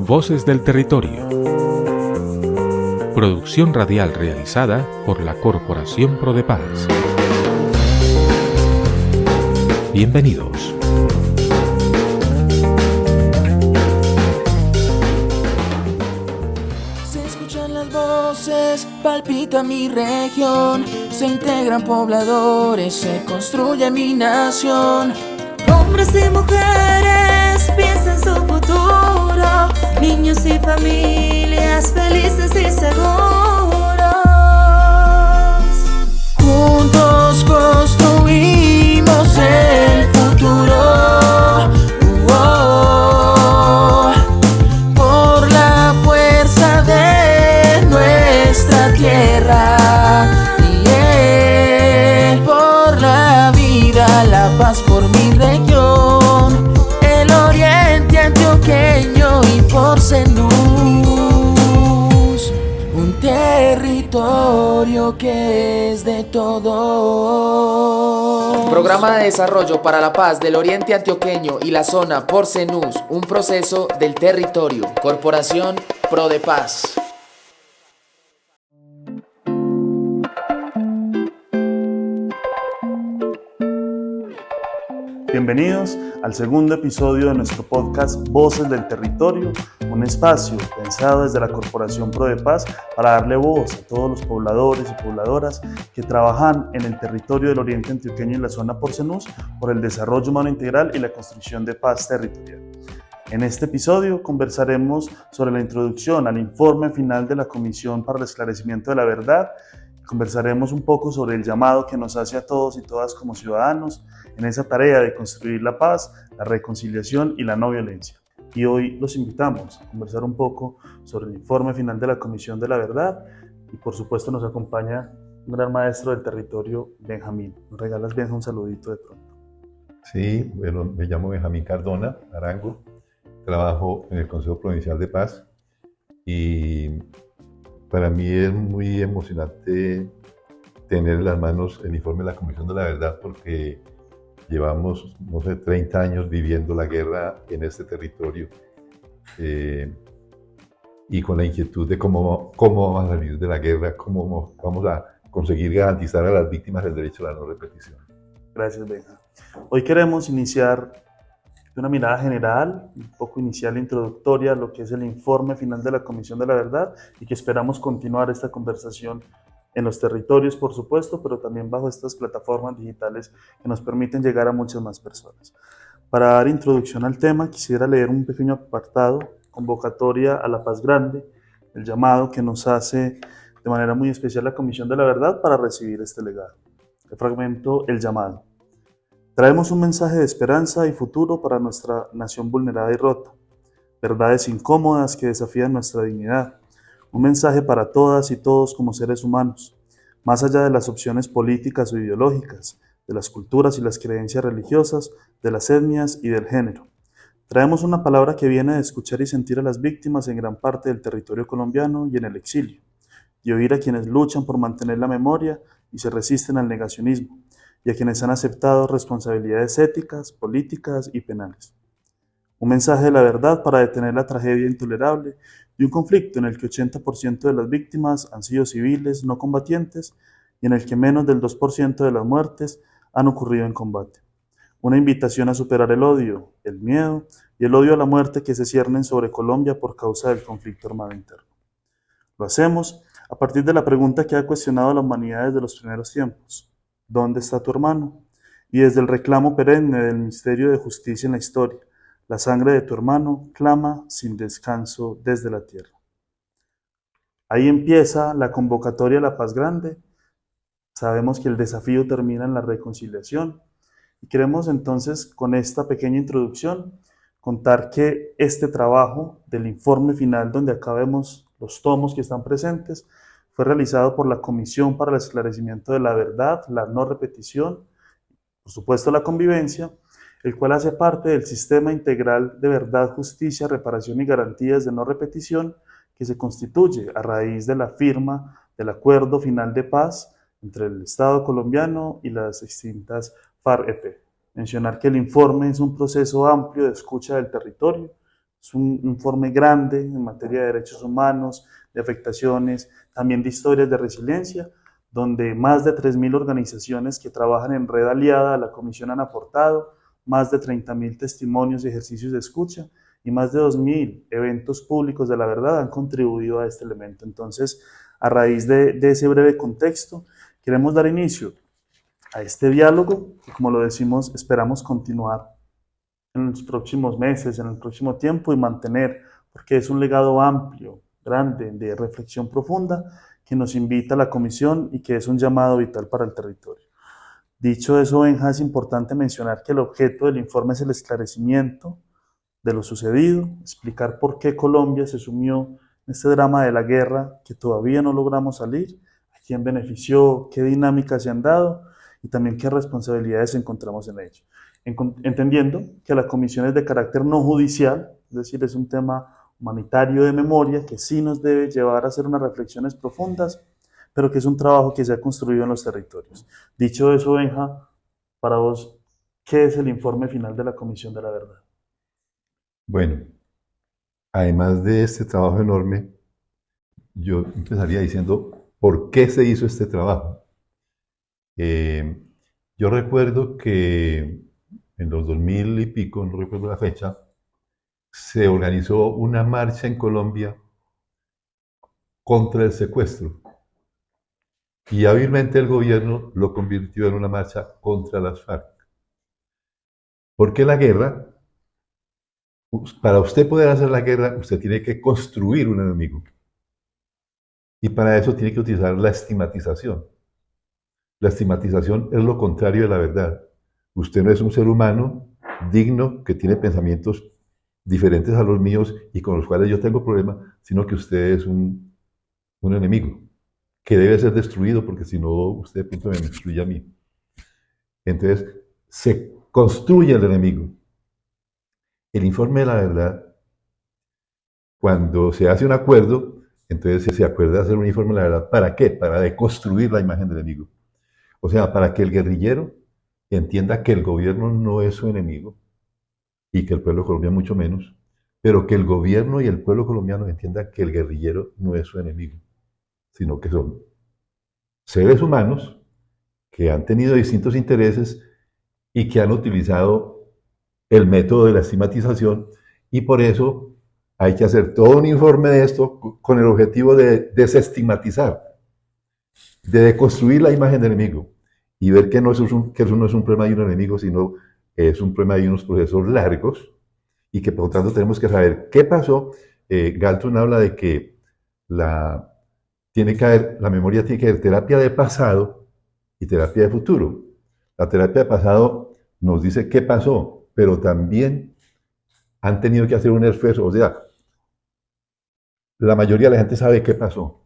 Voces del Territorio. Producción radial realizada por la Corporación Prodepaz. Bienvenidos. Se escuchan las voces, palpita mi región, se integran pobladores, se construye mi nación. Hombres y mujeres piensan su futuro, niños y familias felices y seguros. Juntos construimos el futuro. Por la fuerza de nuestra tierra. Por la vida, la paz por mi región, el oriente antioqueño y por Zenús, un territorio que es de todos. Programa de Desarrollo para la Paz del Oriente Antioqueño y la zona por Zenús, un proceso del territorio. Corporación Prodepaz. Bienvenidos al segundo episodio de nuestro podcast Voces del Territorio, un espacio pensado desde la Corporación Prodepaz para darle voz a todos los pobladores y pobladoras que trabajan en el territorio del Oriente Antioqueño y la zona por Zenús por el desarrollo humano integral y la construcción de paz territorial. En este episodio conversaremos sobre la introducción al informe final de la Comisión para el Esclarecimiento de la Verdad. Conversaremos un poco sobre el llamado que nos hace a todos y todas como ciudadanos en esa tarea de construir la paz, la reconciliación y la no violencia. Y hoy los invitamos a conversar un poco sobre el informe final de la Comisión de la Verdad y por supuesto nos acompaña un gran maestro del territorio, Benjamín. ¿Nos regalas, Benja, un saludito de pronto? Sí, bueno, me llamo Benjamín Cardona Arango, trabajo en el Consejo Provincial de Paz y para mí es muy emocionante tener en las manos el informe de la Comisión de la Verdad porque llevamos, 30 años viviendo la guerra en este territorio y con la inquietud de cómo vamos a salir de la guerra, cómo vamos a conseguir garantizar a las víctimas el derecho a la no repetición. Gracias, Benja. Hoy queremos iniciar de una mirada general, un poco inicial e introductoria a lo que es el informe final de la Comisión de la Verdad y que esperamos continuar esta conversación en los territorios, por supuesto, pero también bajo estas plataformas digitales que nos permiten llegar a muchas más personas. Para dar introducción al tema, quisiera leer un pequeño apartado, convocatoria a la paz grande, el llamado que nos hace de manera muy especial la Comisión de la Verdad para recibir este legado. El fragmento, el llamado. Traemos un mensaje de esperanza y futuro para nuestra nación vulnerada y rota. Verdades incómodas que desafían nuestra dignidad. Un mensaje para todas y todos como seres humanos, más allá de las opciones políticas o ideológicas, de las culturas y las creencias religiosas, de las etnias y del género. Traemos una palabra que viene de escuchar y sentir a las víctimas en gran parte del territorio colombiano y en el exilio, y oír a quienes luchan por mantener la memoria y se resisten al negacionismo, y a quienes han aceptado responsabilidades éticas, políticas y penales. Un mensaje de la verdad para detener la tragedia intolerable de un conflicto en el que 80% de las víctimas han sido civiles no combatientes y en el que menos del 2% de las muertes han ocurrido en combate. Una invitación a superar el odio, el miedo y el odio a la muerte que se ciernen sobre Colombia por causa del conflicto armado interno. Lo hacemos a partir de la pregunta que ha cuestionado a la humanidad desde los primeros tiempos. ¿Dónde está tu hermano? Y desde el reclamo perenne del misterio de justicia en la historia. La sangre de tu hermano clama sin descanso desde la tierra. Ahí empieza la convocatoria a la paz grande. Sabemos que el desafío termina en la reconciliación. Y queremos entonces, con esta pequeña introducción, contar que este trabajo del informe final, donde acá vemos los tomos que están presentes, fue realizado por la Comisión para el Esclarecimiento de la Verdad, la no repetición, por supuesto la convivencia, el cual hace parte del Sistema Integral de Verdad, Justicia, Reparación y Garantías de No Repetición, que se constituye a raíz de la firma del Acuerdo Final de Paz entre el Estado colombiano y las extintas FARC-EP. Mencionar que el informe es un proceso amplio de escucha del territorio, es un informe grande en materia de derechos humanos, de afectaciones, también de historias de resiliencia, donde más de 3.000 organizaciones que trabajan en red aliada a la comisión han aportado, más de 30.000 testimonios y ejercicios de escucha, y más de 2.000 eventos públicos de la verdad han contribuido a este elemento. Entonces, a raíz de ese breve contexto, queremos dar inicio a este diálogo que, como lo decimos, esperamos continuar en los próximos meses, en el próximo tiempo y mantener, porque es un legado amplio, grande, de reflexión profunda que nos invita a la comisión y que es un llamado vital para el territorio. Dicho eso, Benja, es importante mencionar que el objeto del informe es el esclarecimiento de lo sucedido, explicar por qué Colombia se sumió en este drama de la guerra que todavía no logramos salir, a quién benefició, qué dinámicas se han dado y también qué responsabilidades encontramos en ello. Entendiendo que la comisión es de carácter no judicial, es decir, es un tema humanitario de memoria que sí nos debe llevar a hacer unas reflexiones profundas, pero que es un trabajo que se ha construido en los territorios. Dicho eso, Benja, para vos, ¿qué es el informe final de la Comisión de la Verdad? Bueno, además de este trabajo enorme, yo empezaría diciendo por qué se hizo este trabajo. Yo recuerdo que en los 2000 y pico, no recuerdo la fecha, se organizó una marcha en Colombia contra el secuestro. Y hábilmente el gobierno lo convirtió en una marcha contra las FARC. Porque la guerra, para usted poder hacer la guerra, usted tiene que construir un enemigo. Y para eso tiene que utilizar la estigmatización. La estigmatización es lo contrario de la verdad. Usted no es un ser humano digno que tiene pensamientos diferentes a los míos y con los cuales yo tengo problemas, sino que usted es un enemigo que debe ser destruido porque si no, usted de pronto me destruye a mí. Entonces, se construye el enemigo. El informe de la verdad, cuando se hace un acuerdo, entonces se acuerda hacer un informe de la verdad. ¿Para qué? Para deconstruir la imagen del enemigo. O sea, para que el guerrillero entienda que el gobierno no es su enemigo y que el pueblo colombiano mucho menos, pero que el gobierno y el pueblo colombiano entiendan que el guerrillero no es su enemigo, sino que son seres humanos que han tenido distintos intereses y que han utilizado el método de la estigmatización y por eso hay que hacer todo un informe de esto con el objetivo de desestigmatizar, de deconstruir la imagen del enemigo y ver que eso no es un problema de un enemigo, sino es un problema de unos procesos largos y que por lo tanto tenemos que saber qué pasó. Galton habla de que la memoria tiene que haber terapia de pasado y terapia de futuro. La terapia de pasado nos dice qué pasó, pero también han tenido que hacer un esfuerzo. O sea, la mayoría de la gente sabe qué pasó,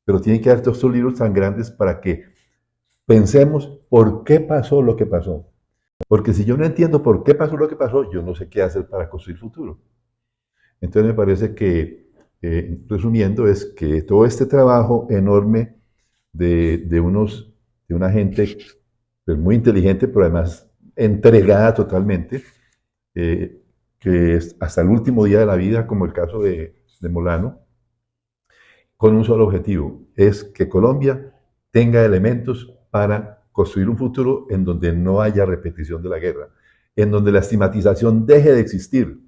pero tienen que haber todos estos libros tan grandes para que pensemos por qué pasó lo que pasó. Porque si yo no entiendo por qué pasó lo que pasó, yo no sé qué hacer para construir futuro. Entonces me parece que, resumiendo, es que todo este trabajo enorme de una gente pues, muy inteligente, pero además entregada totalmente, que es hasta el último día de la vida, como el caso de Molano, con un solo objetivo, es que Colombia tenga elementos para construir un futuro en donde no haya repetición de la guerra, en donde la estigmatización deje de existir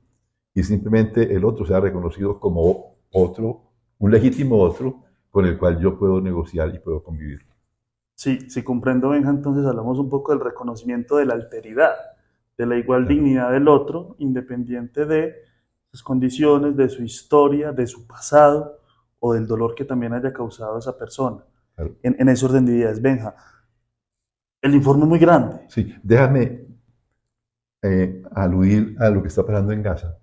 y simplemente el otro sea reconocido como otro, un legítimo otro con el cual yo puedo negociar y puedo convivir. Sí, si comprendo, Benja, entonces hablamos un poco del reconocimiento de la alteridad, de la igual dignidad del otro, independiente de sus condiciones, de su historia, de su pasado o del dolor que también haya causado esa persona. Claro. En ese orden de ideas, Benja, el informe es muy grande. Sí, déjame aludir a lo que está pasando en Gaza.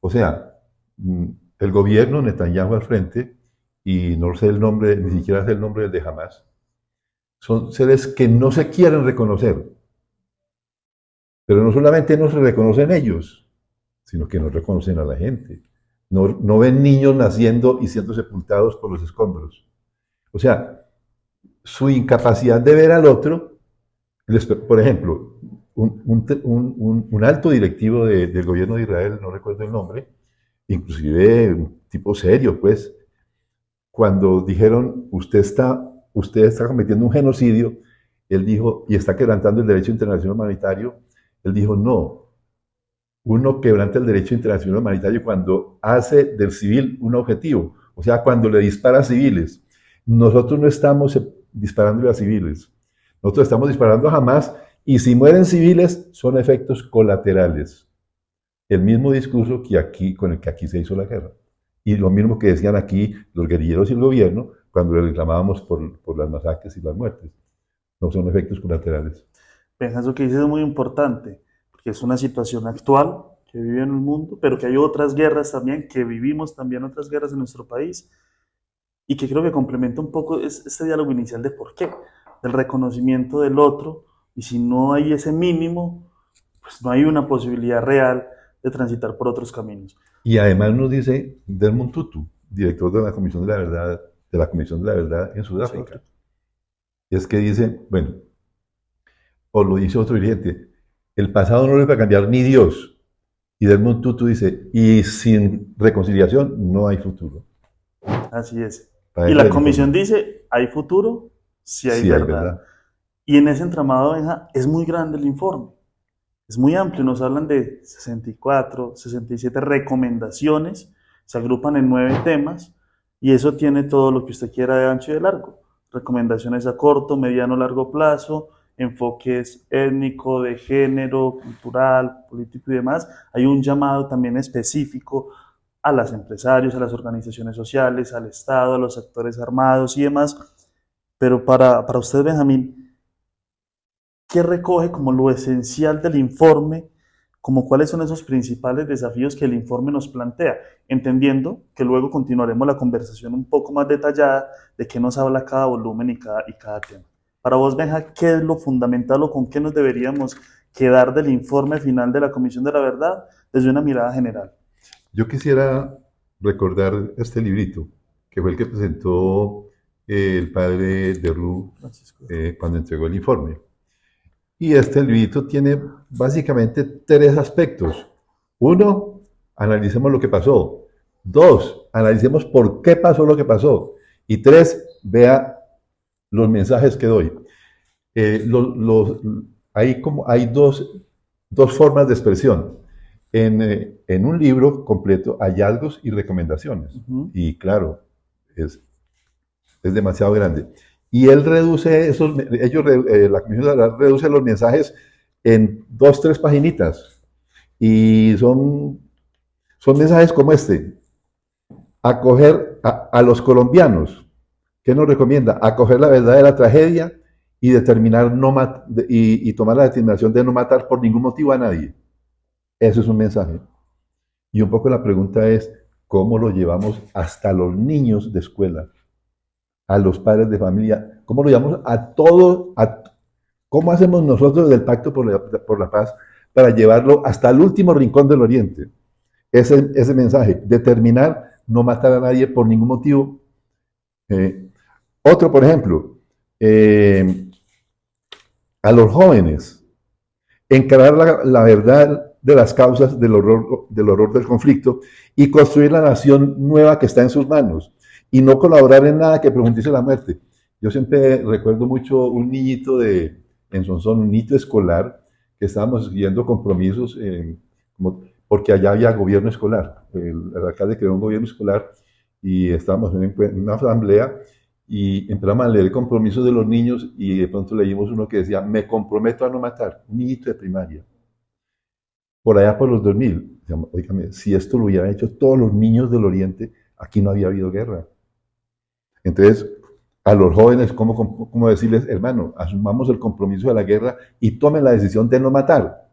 O sea, el gobierno Netanyahu al frente, y no sé el nombre, ni siquiera sé el nombre del de Hamas, son seres que no se quieren reconocer. Pero no solamente no se reconocen ellos, sino que no reconocen a la gente. No ven niños naciendo y siendo sepultados por los escombros. O sea, su incapacidad de ver al otro, por ejemplo, un alto directivo del gobierno de Israel, no recuerdo el nombre, inclusive un tipo serio, pues, cuando dijeron, usted está cometiendo un genocidio, él dijo, y está quebrantando el derecho internacional humanitario, él dijo, no, uno quebranta el derecho internacional humanitario cuando hace del civil un objetivo, o sea, cuando le dispara a civiles. Nosotros no estamos disparándole a civiles, nosotros estamos disparando a Hamás, y si mueren civiles son efectos colaterales. El mismo discurso con el que aquí se hizo la guerra. Y lo mismo que decían aquí los guerrilleros y el gobierno cuando le reclamábamos por las masacres y las muertes. No son efectos colaterales. Benja, eso que dices es muy importante, porque es una situación actual que vive en el mundo, pero que hay otras guerras también, que vivimos también otras guerras en nuestro país, y que creo que complementa un poco este diálogo inicial de por qué, del reconocimiento del otro, y si no hay ese mínimo, pues no hay una posibilidad real de transitar por otros caminos. Y además nos dice Desmond Tutu, director de la Comisión de la Verdad en Sudáfrica. Es que dice, bueno, o lo dice otro dirigente, el pasado no lo va a cambiar ni Dios. Y Desmond Tutu dice, y sin reconciliación no hay futuro. Así es. Y la comisión dice, ¿hay futuro? Sí hay verdad. Y en ese entramado, Benja, es muy grande el informe. Es muy amplio, nos hablan de 64, 67 recomendaciones, se agrupan en 9 temas, y eso tiene todo lo que usted quiera de ancho y de largo. Recomendaciones a corto, mediano, largo plazo, enfoques étnico, de género, cultural, político y demás. Hay un llamado también específico a los empresarios, a las organizaciones sociales, al Estado, a los actores armados y demás. Pero para usted, Benjamín, ¿qué recoge como lo esencial del informe? Como cuáles son esos principales desafíos que el informe nos plantea, entendiendo que luego continuaremos la conversación un poco más detallada de qué nos habla cada volumen y cada tema. Para vos, Benja, ¿qué es lo fundamental o con qué nos deberíamos quedar del informe final de la Comisión de la Verdad desde una mirada general? Yo quisiera recordar este librito, que fue el que presentó el padre Derrou cuando entregó el informe. Y este librito tiene básicamente 3 aspectos. 1, analicemos lo que pasó. 2, analicemos por qué pasó lo que pasó. Y 3, vea los mensajes que doy. Hay dos formas de expresión. En un libro completo, hallazgos y recomendaciones. Y claro, es demasiado grande. Y él reduce la comisión reduce los mensajes en 2, 3 paginitas. Y son mensajes como este. Acoger a los colombianos. ¿Qué nos recomienda? Acoger la verdad de la tragedia y determinar y tomar la determinación de no matar por ningún motivo a nadie. Eso es un mensaje. Y un poco la pregunta es, ¿cómo lo llevamos hasta los niños de escuela? A los padres de familia, ¿cómo lo llamamos a todos? ¿Cómo hacemos nosotros del Pacto por la Paz para llevarlo hasta el último rincón del Oriente? Ese mensaje, determinar no matar a nadie por ningún motivo. Otro, por ejemplo, a los jóvenes, encarar la verdad de las causas del horror del conflicto y construir la nación nueva que está en sus manos. Y no colaborar en nada que profundice la muerte. Yo siempre recuerdo mucho un niñito en Sonsón, un niñito escolar, que estábamos siguiendo compromisos, porque allá había gobierno escolar. El alcalde creó un gobierno escolar y estábamos en una asamblea y empezamos a leer compromisos de los niños y de pronto leímos uno que decía, me comprometo a no matar, un niñito de primaria. Por allá por los 2000, oígame, si esto lo hubieran hecho todos los niños del Oriente, aquí no había habido guerra. Entonces, a los jóvenes, ¿cómo decirles, hermano, asumamos el compromiso de la guerra y tomen la decisión de no matar?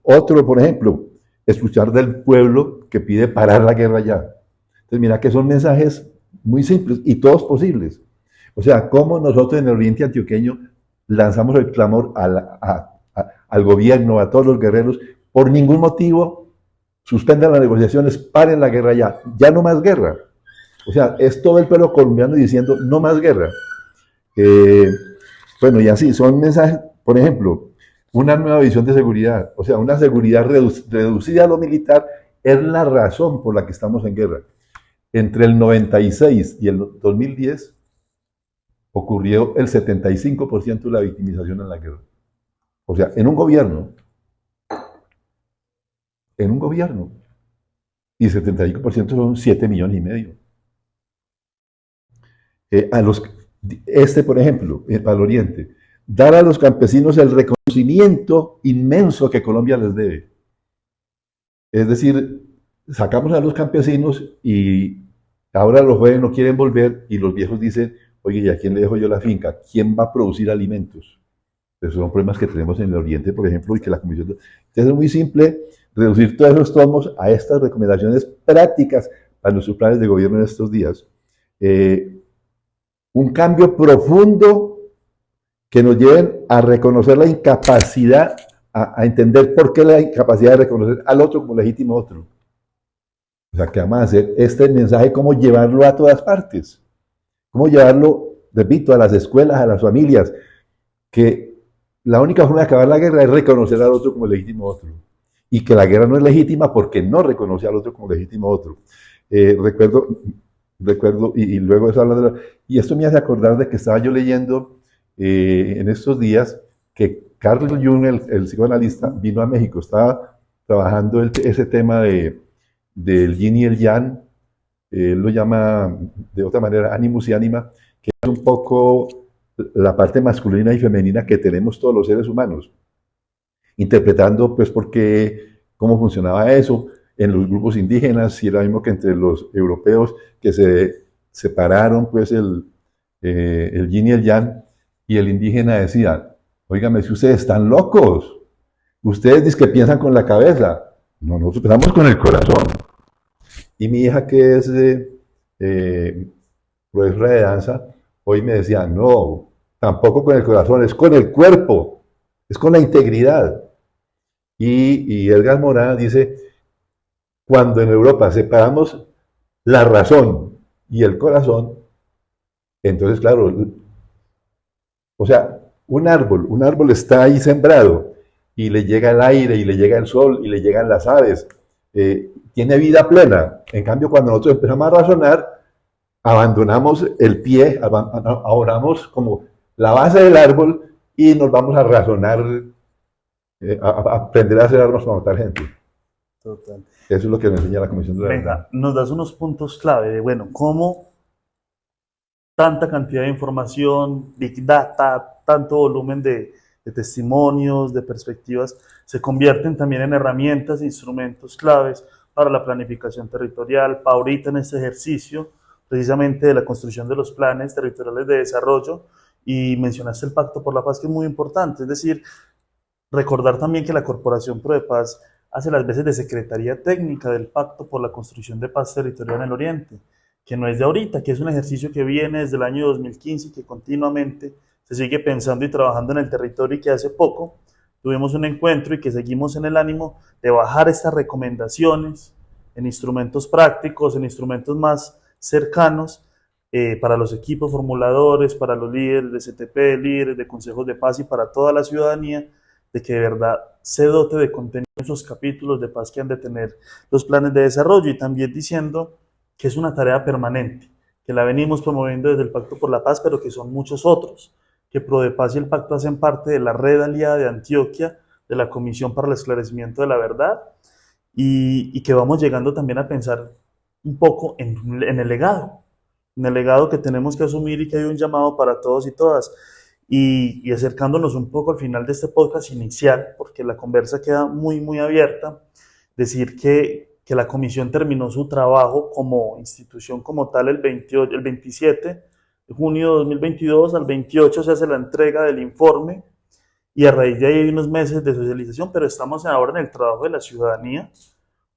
Otro, por ejemplo, escuchar del pueblo que pide parar la guerra ya. Entonces, mira que son mensajes muy simples y todos posibles. O sea, cómo nosotros en el Oriente Antioqueño lanzamos el clamor al gobierno, a todos los guerreros, por ningún motivo suspendan las negociaciones, paren la guerra ya, ya no más guerra. O sea, es todo el pueblo colombiano diciendo no más guerra. Bueno, y así, son mensajes, por ejemplo, una nueva visión de seguridad, o sea, una seguridad reducida a lo militar, es la razón por la que estamos en guerra. Entre el 96 y el 2010 ocurrió el 75% de la victimización en la guerra. O sea, en un gobierno, y 75% son 7,5 millones. Por ejemplo, para el Oriente, dar a los campesinos el reconocimiento inmenso que Colombia les debe. Es decir, sacamos a los campesinos y ahora los jóvenes no quieren volver y los viejos dicen, oye, ¿y a quién le dejo yo la finca? ¿Quién va a producir alimentos? Esos son problemas que tenemos en el Oriente, por ejemplo, y que la Comisión... Entonces es muy simple reducir todos esos tomos a estas recomendaciones prácticas para nuestros planes de gobierno en estos días. Un cambio profundo que nos lleven a reconocer la incapacidad, a entender por qué la incapacidad de reconocer al otro como legítimo otro. O sea, que vamos a hacer este mensaje, cómo llevarlo a todas partes. Cómo llevarlo, repito, a las escuelas, a las familias, que la única forma de acabar la guerra es reconocer al otro como legítimo otro. Y que la guerra no es legítima porque no reconoce al otro como legítimo otro. Recuerdo, y luego eso habla de y esto me hace acordar de que estaba yo leyendo en estos días que Carl Jung, el psicoanalista, vino a México, estaba trabajando ese tema del yin y el yang, él lo llama de otra manera animus y anima, que es un poco la parte masculina y femenina que tenemos todos los seres humanos, interpretando pues cómo funcionaba eso en los grupos indígenas, si era lo mismo que entre los europeos que se separaron pues el yin y el yang, y el indígena decía, óigame, si ustedes están locos, ustedes dicen que piensan con la cabeza, no, nosotros pensamos con el corazón. Y mi hija, que es profesora de danza, hoy me decía, no, tampoco con el corazón, es con el cuerpo, es con la integridad. Y Edgar Morin dice, cuando en Europa separamos la razón y el corazón, entonces, claro, o sea, un árbol está ahí sembrado y le llega el aire y le llega el sol y le llegan las aves, tiene vida plena. En cambio, cuando nosotros empezamos a razonar, abandonamos el pie, abandonamos como la base del árbol y nos vamos a razonar, a aprender a hacer armas para matar gente. Total. Eso es lo que me enseña la Comisión de la Verdad. Venga, nos das unos puntos clave de, bueno, cómo tanta cantidad de información, big data, tanto volumen de testimonios, de perspectivas, se convierten también en herramientas e instrumentos claves para la planificación territorial, para ahorita en este ejercicio, precisamente de la construcción de los planes territoriales de desarrollo, y mencionaste el Pacto por la Paz, que es muy importante, es decir, recordar también que la Corporación ProDePaz hace las veces de Secretaría Técnica del Pacto por la Construcción de Paz Territorial en el Oriente, que no es de ahorita, que es un ejercicio que viene desde el año 2015 y que continuamente se sigue pensando y trabajando en el territorio, y que hace poco tuvimos un encuentro y que seguimos en el ánimo de bajar estas recomendaciones en instrumentos prácticos, en instrumentos más cercanos para los equipos formuladores, para los líderes de CTP, líderes de consejos de paz y para toda la ciudadanía, de que de verdad se dote de contenido esos capítulos de paz que han de tener los planes de desarrollo, y también diciendo que es una tarea permanente, que la venimos promoviendo desde el Pacto por la Paz, pero que son muchos otros, que ProDePaz y el Pacto hacen parte de la red aliada de Antioquia, de la Comisión para el Esclarecimiento de la Verdad, y que vamos llegando también a pensar un poco en el legado que tenemos que asumir, y que hay un llamado para todos y todas. Y acercándonos un poco al final de este podcast inicial, porque la conversa queda muy, muy abierta, decir que la comisión terminó su trabajo como institución como tal el 27 de junio de 2022, al 28 se hace la entrega del informe, y a raíz de ahí hay unos meses de socialización, pero estamos ahora en el trabajo de la ciudadanía,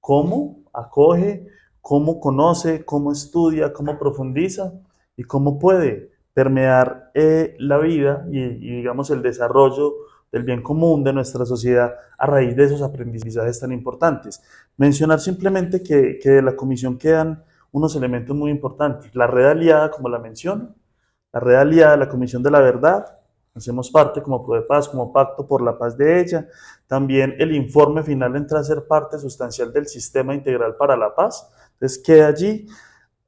cómo acoge, cómo conoce, cómo estudia, cómo profundiza y cómo puede permear la vida y digamos el desarrollo del bien común de nuestra sociedad a raíz de esos aprendizajes tan importantes. Mencionar simplemente que de la comisión quedan unos elementos muy importantes. La red aliada, como la menciono, la red aliada, la Comisión de la Verdad, hacemos parte como ProDePaz, como Pacto por la Paz de ella. También el informe final entra a ser parte sustancial del Sistema Integral para la Paz, entonces queda allí.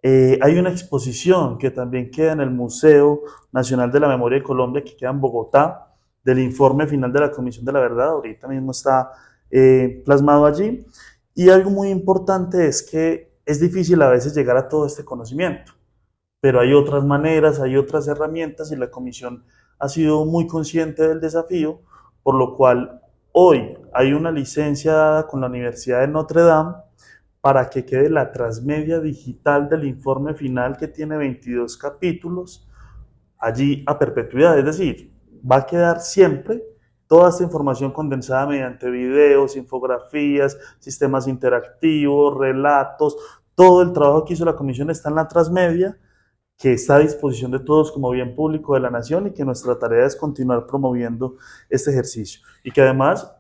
Hay una exposición que también queda en el Museo Nacional de la Memoria de Colombia, que queda en Bogotá, del informe final de la Comisión de la Verdad, ahorita mismo está plasmado allí. Y algo muy importante es que es difícil a veces llegar a todo este conocimiento, pero hay otras maneras, hay otras herramientas y la Comisión ha sido muy consciente del desafío, por lo cual hoy hay una licencia dada con la Universidad de Notre Dame para que quede la transmedia digital del informe final, que tiene 22 capítulos, allí a perpetuidad, es decir, va a quedar siempre toda esta información condensada mediante videos, infografías, sistemas interactivos, relatos, todo el trabajo que hizo la Comisión está en la transmedia, que está a disposición de todos como bien público de la nación, y que nuestra tarea es continuar promoviendo este ejercicio. Y que además,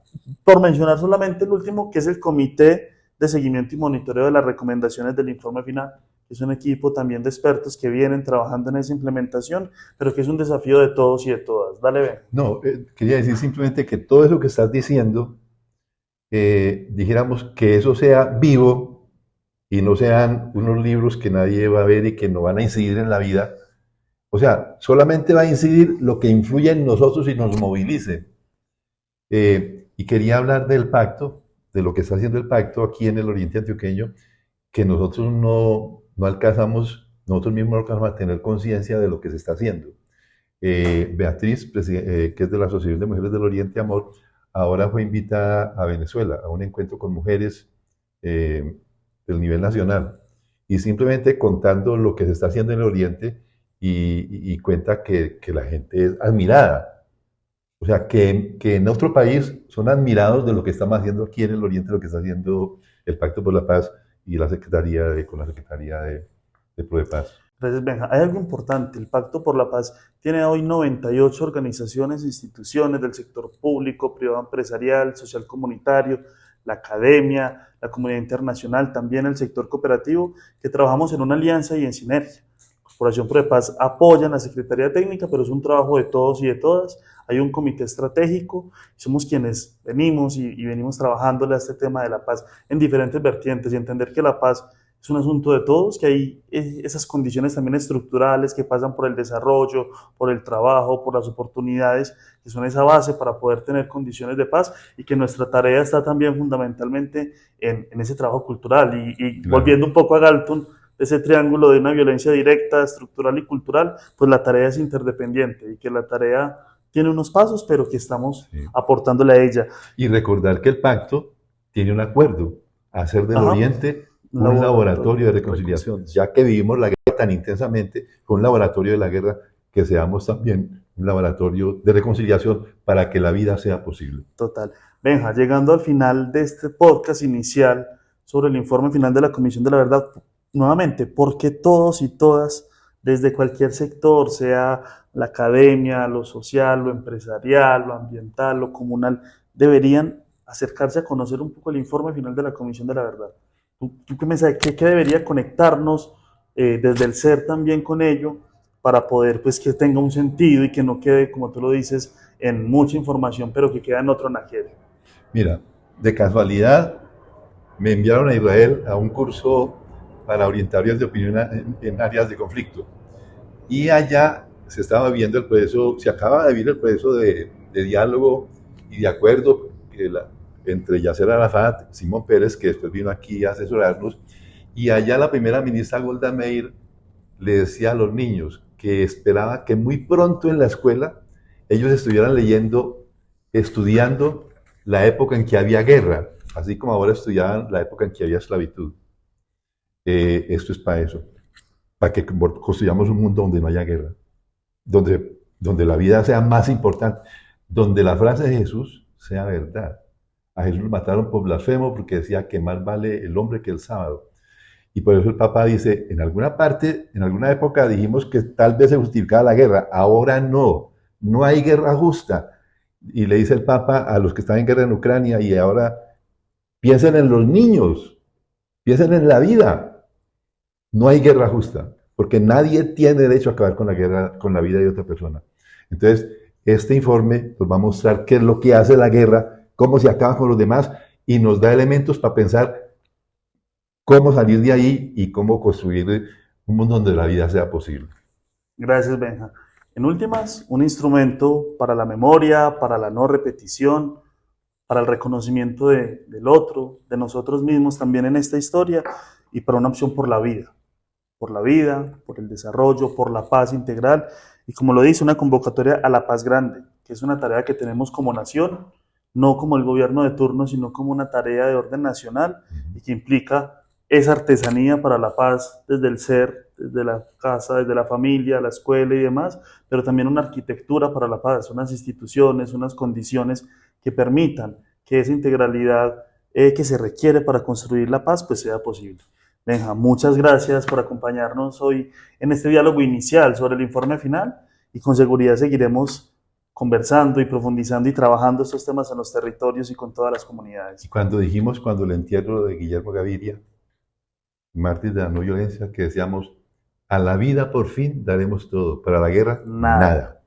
por mencionar solamente el último, que es el Comité de Seguimiento y Monitoreo de las Recomendaciones del Informe Final, que es un equipo también de expertos que vienen trabajando en esa implementación, pero que es un desafío de todos y de todas. Dale, Ben. No, quería decir simplemente que todo eso que estás diciendo, dijéramos que eso sea vivo y no sean unos libros que nadie va a ver y que no van a incidir en la vida. O sea, solamente va a incidir lo que influye en nosotros y nos movilice. Y quería hablar del pacto, de lo que está haciendo el pacto aquí en el Oriente Antioqueño, que nosotros no alcanzamos, nosotros mismos no alcanzamos a tener conciencia de lo que se está haciendo. Beatriz, que es de la Asociación de Mujeres del Oriente Amor, ahora fue invitada a Venezuela a un encuentro con mujeres del nivel nacional, y simplemente contando lo que se está haciendo en el Oriente, y cuenta que la gente es admirada. O sea, que en otro país son admirados de lo que estamos haciendo aquí en el Oriente, lo que está haciendo el Pacto por la Paz y la Secretaría con la Secretaría de ProDePaz. Gracias, Benja. Hay algo importante. El Pacto por la Paz tiene hoy 98 organizaciones e instituciones del sector público, privado, empresarial, social comunitario, la academia, la comunidad internacional, también el sector cooperativo, que trabajamos en una alianza y en sinergia. Corporación ProDePaz apoya a la Secretaría Técnica, pero es un trabajo de todos y de todas. Hay un comité estratégico, somos quienes venimos y venimos trabajándole a este tema de la paz en diferentes vertientes, y entender que la paz es un asunto de todos, que hay esas condiciones también estructurales que pasan por el desarrollo, por el trabajo, por las oportunidades, que son esa base para poder tener condiciones de paz, y que nuestra tarea está también fundamentalmente en ese trabajo cultural. Y claro, volviendo un poco a Galton, ese triángulo de una violencia directa, estructural y cultural, pues la tarea es interdependiente, y que la tarea tiene unos pasos, pero que estamos aportándole a ella. Y recordar que el pacto tiene un acuerdo, hacer del Oriente un laboratorio de reconciliación, ya que vivimos la guerra tan intensamente, fue un laboratorio de la guerra, que seamos también un laboratorio de reconciliación para que la vida sea posible. Total. Benja, llegando al final de este podcast inicial sobre el informe final de la Comisión de la Verdad, nuevamente, ¿por qué todos y todas, desde cualquier sector, sea la academia, lo social, lo empresarial, lo ambiental, lo comunal, deberían acercarse a conocer un poco el informe final de la Comisión de la Verdad? ¿Tú qué mensaje, qué debería conectarnos desde el ser también con ello, para poder, pues, que tenga un sentido y que no quede, como tú lo dices, en mucha información, pero que quede en otro naquel? Mira, de casualidad me enviaron a Israel a un curso para orientadores de opinión en áreas de conflicto, y allá se estaba viendo el proceso, se acaba de vivir el proceso de diálogo y de acuerdo entre Yasser Arafat, Simón Pérez, que después vino aquí a asesorarnos, y allá la primera ministra Golda Meir le decía a los niños que esperaba que muy pronto en la escuela ellos estuvieran estudiando la época en que había guerra, así como ahora estudiaban la época en que había esclavitud. Esto es para eso, para que construyamos un mundo donde no haya guerra, donde la vida sea más importante, donde la frase de Jesús sea verdad. A Jesús lo mataron por blasfemo, porque decía que más vale el hombre que el sábado. Y por eso el Papa dice, en alguna parte, en alguna época dijimos que tal vez se justificaba la guerra, ahora no hay guerra justa. Y le dice el Papa a los que están en guerra en Ucrania, y ahora piensen en los niños, piensen en la vida. No hay guerra justa, porque nadie tiene derecho a acabar con la guerra, con la vida de otra persona. Entonces, este informe nos va a mostrar qué es lo que hace la guerra, cómo se acaba con los demás y nos da elementos para pensar cómo salir de ahí y cómo construir un mundo donde la vida sea posible. Gracias, Benja. En últimas, un instrumento para la memoria, para la no repetición, para el reconocimiento del otro, de nosotros mismos también en esta historia y para una opción por la vida, por el desarrollo, por la paz integral y, como lo dice, una convocatoria a la paz grande, que es una tarea que tenemos como nación, no como el gobierno de turno, sino como una tarea de orden nacional y que implica esa artesanía para la paz desde el ser, desde la casa, desde la familia, la escuela y demás, pero también una arquitectura para la paz, unas instituciones, unas condiciones que permitan que esa integralidad que se requiere para construir la paz pues sea posible. Benja, muchas gracias por acompañarnos hoy en este diálogo inicial sobre el informe final y con seguridad seguiremos conversando y profundizando y trabajando estos temas en los territorios y con todas las comunidades. Y cuando el entierro de Guillermo Gaviria, mártir de la no violencia, que decíamos, a la vida por fin daremos todo, para la guerra nada.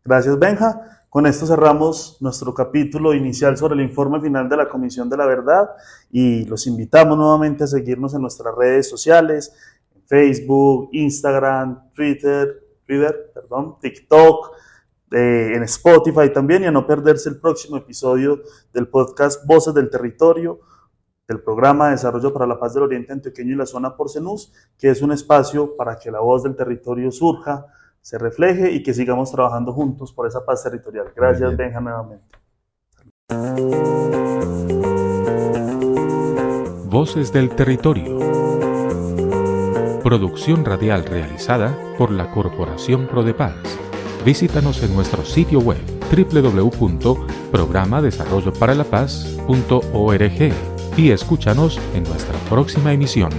Gracias, Benja. Con esto cerramos nuestro capítulo inicial sobre el informe final de la Comisión de la Verdad y los invitamos nuevamente a seguirnos en nuestras redes sociales, en Facebook, Instagram, Twitter, TikTok, en Spotify también, y a no perderse el próximo episodio del podcast Voces del Territorio, del programa de Desarrollo para la Paz del Oriente Antioqueño y la Zona por CENUS, que es un espacio para que la voz del territorio surja, se refleje y que sigamos trabajando juntos por esa paz territorial. Gracias, Benja, nuevamente. Voces del Territorio. Producción radial realizada por la Corporación ProDePaz. Visítanos en nuestro sitio web www.programadesarrolloparalapaz.org y escúchanos en nuestra próxima emisión.